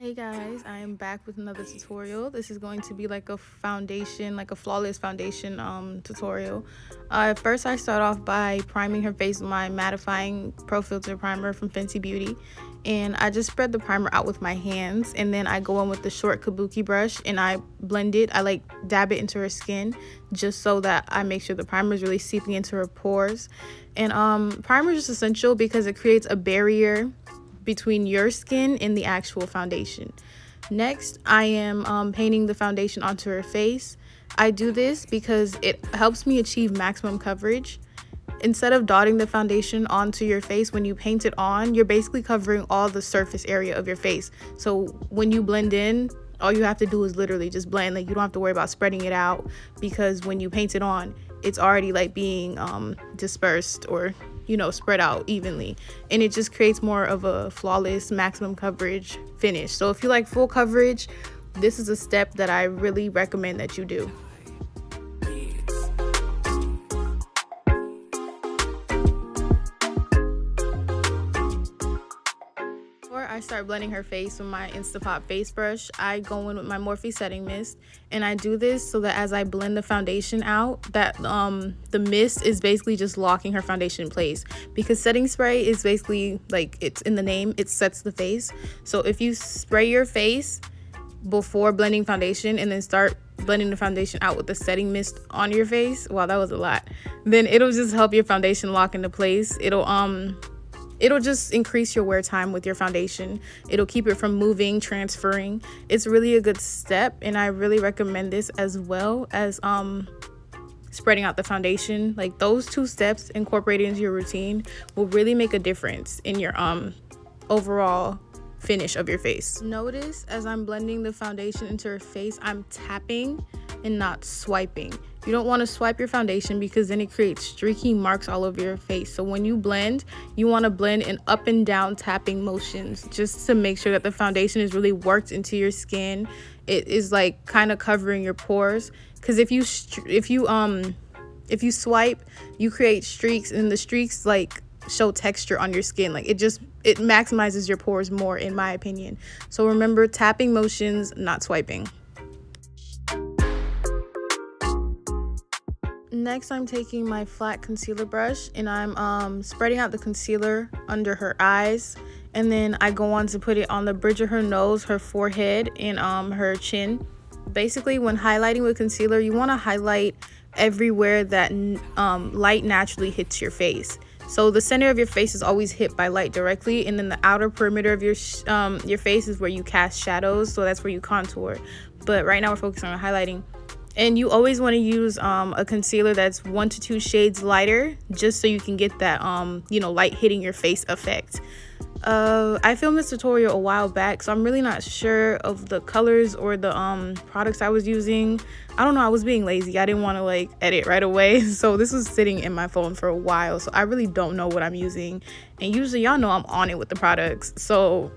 Hey guys, I am back with another tutorial. This is going to be like a foundation, like a flawless foundation tutorial. First I start off by priming her face with my mattifying Pro Filt'R primer from Fenty Beauty. And I just spread the primer out with my hands, and then I go in with the short kabuki brush and I blend it. I like dab it into her skin just so that I make sure the primer is really seeping into her pores. And primer is just essential because it creates a barrier between your skin and the actual foundation. Next, I am painting the foundation onto her face. I do this because it helps me achieve maximum coverage. Instead of dotting the foundation onto your face, when you paint it on, you're basically covering all the surface area of your face. So when you blend in, all you have to do is literally just blend. Like, you don't have to worry about spreading it out, because when you paint it on, it's already like being dispersed or spread out evenly, and it just creates more of a flawless maximum coverage finish. So if you like full coverage, this is a step that I really recommend that you do. Before I start blending her face with my Instapot face brush, I go in with my Morphe setting mist, and I do this so that as I blend the foundation out, that the mist is basically just locking her foundation in place, because setting spray is basically, like it's in the name, it sets the face. So if you spray your face before blending foundation and then start blending the foundation out with the setting mist on your face, wow, that was a lot, then it'll just help your foundation lock into place. It'll just increase your wear time with your foundation. It'll keep it from moving, transferring. It's really a good step, and I really recommend this, as well as spreading out the foundation. Like, those two steps incorporated into your routine will really make a difference in your overall finish of your face. Notice as I'm blending the foundation into her face, I'm tapping and not swiping. You don't want to swipe your foundation, because then it creates streaky marks all over your face. So when you blend, you want to blend in up and down tapping motions, just to make sure that the foundation is really worked into your skin. It is like kind of covering your pores, because if you swipe, you create streaks, and the streaks like show texture on your skin. Like, it maximizes your pores more, in my opinion. So remember, tapping motions, not swiping. Next, I'm taking my flat concealer brush, and I'm spreading out the concealer under her eyes, and then I go on to put it on the bridge of her nose, her forehead, and her chin. Basically, when highlighting with concealer, you want to highlight everywhere that light naturally hits your face. So the center of your face is always hit by light directly, and then the outer perimeter of your face is where you cast shadows, so that's where you contour. But right now we're focusing on highlighting. And you always want to use a concealer that's 1 to 2 shades lighter, just so you can get that light hitting your face effect. I filmed this tutorial a while back, so I'm really not sure of the colors or the products I was using. I don't know, I was being lazy. I didn't want to edit right away, so this was sitting in my phone for a while, so I really don't know what I'm using. And usually y'all know I'm on it with the products, so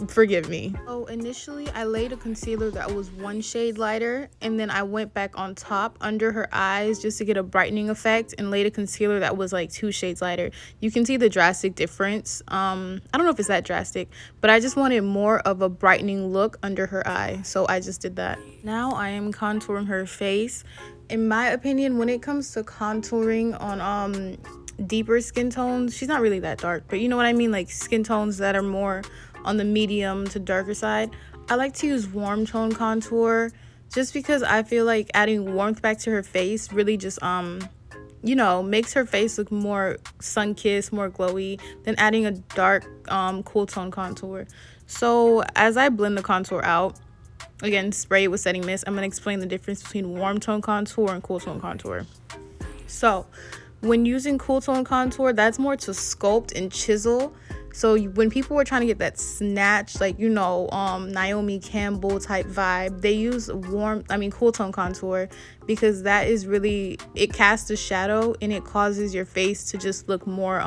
forgive me. So initially I laid a concealer that was 1 shade lighter, and then I went back on top under her eyes just to get a brightening effect, and laid a concealer that was like 2 shades lighter. You can see the drastic difference. I don't know if it's that drastic, but I just wanted more of a brightening look under her eye, so I just did that. Now I am contouring her face. In my opinion, when it comes to contouring on deeper skin tones, she's not really that dark, but you know what I mean, like skin tones that are more on the medium to darker side, I like to use warm tone contour, just because I feel like adding warmth back to her face really just makes her face look more sun-kissed, more glowy, than adding a dark cool tone contour. So as I blend the contour out, again, spray it with setting mist, I'm going to explain the difference between warm tone contour and cool tone contour. So when using cool tone contour, that's more to sculpt and chisel. So when people were trying to get that snatch, Naomi Campbell type vibe, they use cool tone contour, because that is really, it casts a shadow and it causes your face to just look more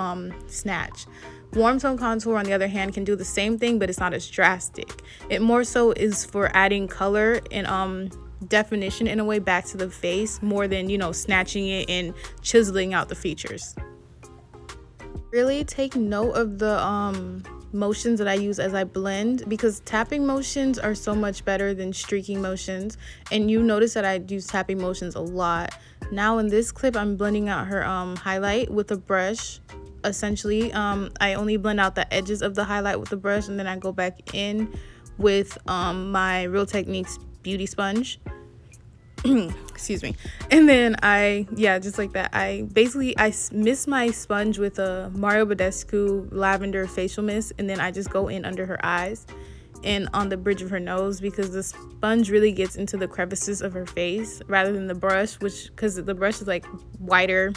snatched. Warm tone contour, on the other hand, can do the same thing, but it's not as drastic. It more so is for adding color and definition in a way back to the face, more than snatching it and chiseling out the features. Really take note of the motions that I use as I blend, because tapping motions are so much better than streaking motions. And you notice that I use tapping motions a lot. Now in this clip, I'm blending out her highlight with a brush. Essentially, I only blend out the edges of the highlight with the brush, and then I go back in with my Real Techniques beauty sponge. Excuse me. And then just like that, I mist my sponge with a Mario Badescu lavender facial mist, and then I just go in under her eyes and on the bridge of her nose, because the sponge really gets into the crevices of her face rather than the brush, because the brush is like wider,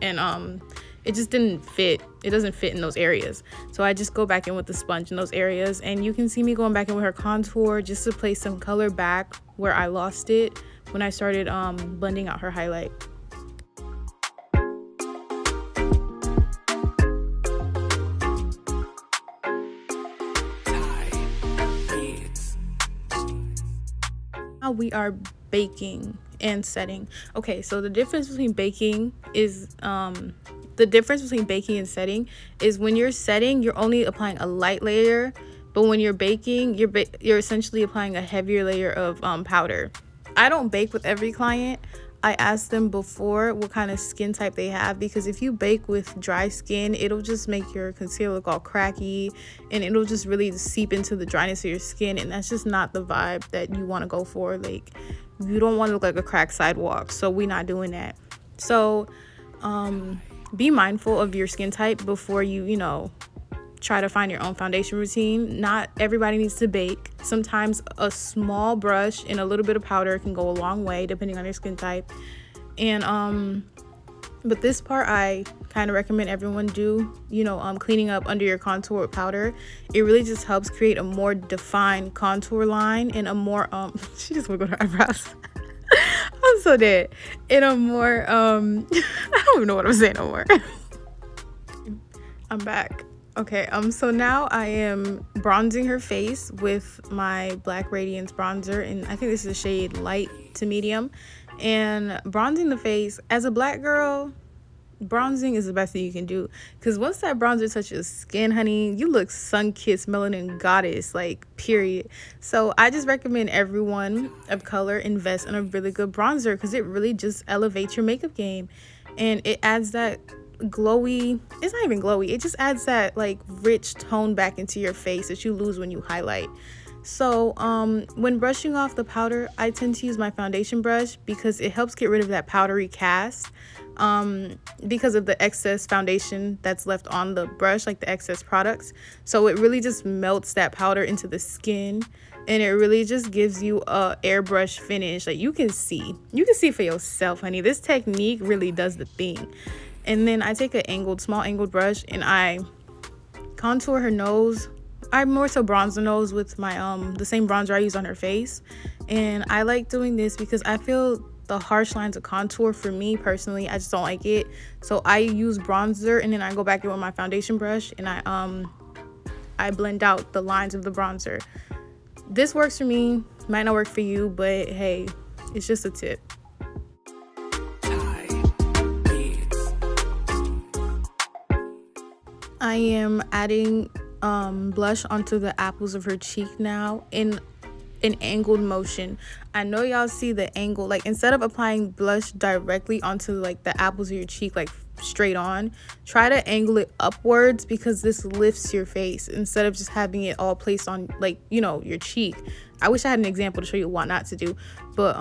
and it just didn't fit. It doesn't fit in those areas. So I just go back in with the sponge in those areas, and you can see me going back in with her contour just to place some color back where I lost it when I started blending out her highlight. Now we are baking and setting. Okay, so the difference between baking and setting is when you're setting, you're only applying a light layer, but when you're baking, you're essentially applying a heavier layer of powder. I don't bake with every client. I ask them before what kind of skin type they have, because if you bake with dry skin, it'll just make your concealer look all cracky, and it'll just really seep into the dryness of your skin, and that's just not the vibe that you want to go for. Like, you don't want to look like a cracked sidewalk, so we're not doing that. So be mindful of your skin type before you try to find your own foundation routine. Not everybody needs to bake. Sometimes a small brush and a little bit of powder can go a long way depending on your skin type. And but this part I kind of recommend everyone do, cleaning up under your contour with powder. It really just helps create a more defined contour line and a more she just wiggled her eyebrows. I'm so dead. In a more I don't even know what I'm saying no more. I'm back. Okay, so now I am bronzing her face with my Black Radiance bronzer, and I think this is the shade light to medium. And bronzing the face, as a black girl, bronzing is the best thing you can do, because once that bronzer touches skin, honey, you look sun-kissed melanin goddess, like, period. So I just recommend everyone of color invest in a really good bronzer, because it really just elevates your makeup game, and it adds that glowy, it's not even glowy, it just adds that like rich tone back into your face that you lose when you highlight. So when brushing off the powder, I tend to use my foundation brush, because it helps get rid of that powdery cast, because of the excess foundation that's left on the brush, like the excess products. So it really just melts that powder into the skin, and it really just gives you a airbrush finish. Like, you can see for yourself, honey. This technique really does the thing. And then I take a small angled brush, and I contour her nose. I more so bronze the nose with my the same bronzer I use on her face. And I like doing this because I feel the harsh lines of contour, for me personally, I just don't like it. So I use bronzer, and then I go back in with my foundation brush, and I blend out the lines of the bronzer. This works for me, might not work for you, but hey, it's just a tip. I am adding blush onto the apples of her cheek now in an angled motion. I know y'all see the angle, like, instead of applying blush directly onto like the apples of your cheek, like straight on, try to angle it upwards, because this lifts your face instead of just having it all placed on, like, your cheek. I wish I had an example to show you what not to do, but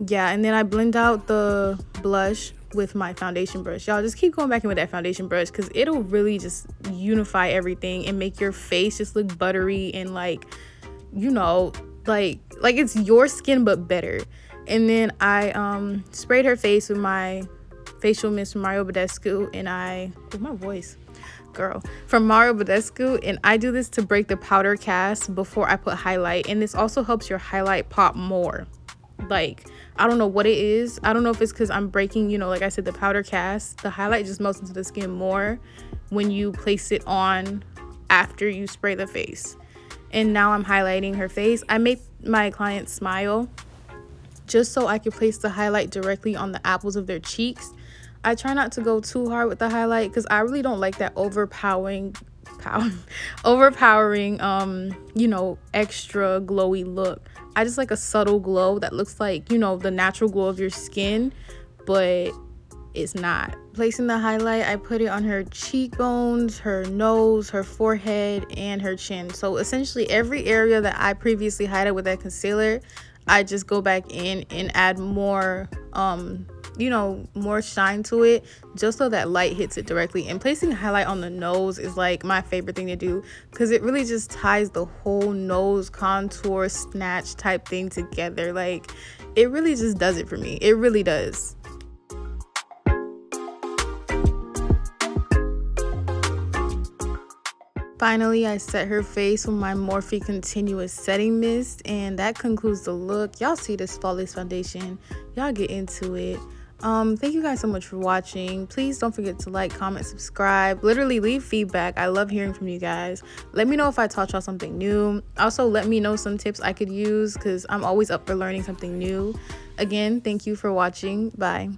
yeah. And then I blend out the blush with my foundation brush. Y'all just keep going back in with that foundation brush, because it'll really just unify everything and make your face just look buttery and like it's your skin but better. And then I sprayed her face with my facial mist from Mario Badescu, and from Mario Badescu, and I do this to break the powder cast before I put highlight, and this also helps your highlight pop more. Like, I don't know what it is. I don't know if it's because I'm breaking, like I said, the powder cast. The highlight just melts into the skin more when you place it on after you spray the face. And now I'm highlighting her face. I make my clients smile just so I can place the highlight directly on the apples of their cheeks. I try not to go too hard with the highlight, because I really don't like that overpowering overpowering you know, extra glowy look. I just like a subtle glow that looks like, you know, the natural glow of your skin, but it's not. Placing the highlight, I put it on her cheekbones, her nose, her forehead, and her chin. So essentially every area that I previously highlighted with that concealer, I just go back in and add more you know, more shine to it, just so that light hits it directly. And placing highlight on the nose is like my favorite thing to do, because it really just ties the whole nose contour snatch type thing together. Like, it really just does it for me. It really does. Finally, I set her face with my Morphe Continuous Setting Mist, and that concludes the look. Y'all see this flawless foundation. Y'all get into it. Thank you guys so much for watching. Please don't forget to like, comment, subscribe. Literally leave feedback. I love hearing from you guys. Let me know if I taught y'all something new. Also, let me know some tips I could use, because I'm always up for learning something new. Again, thank you for watching. Bye.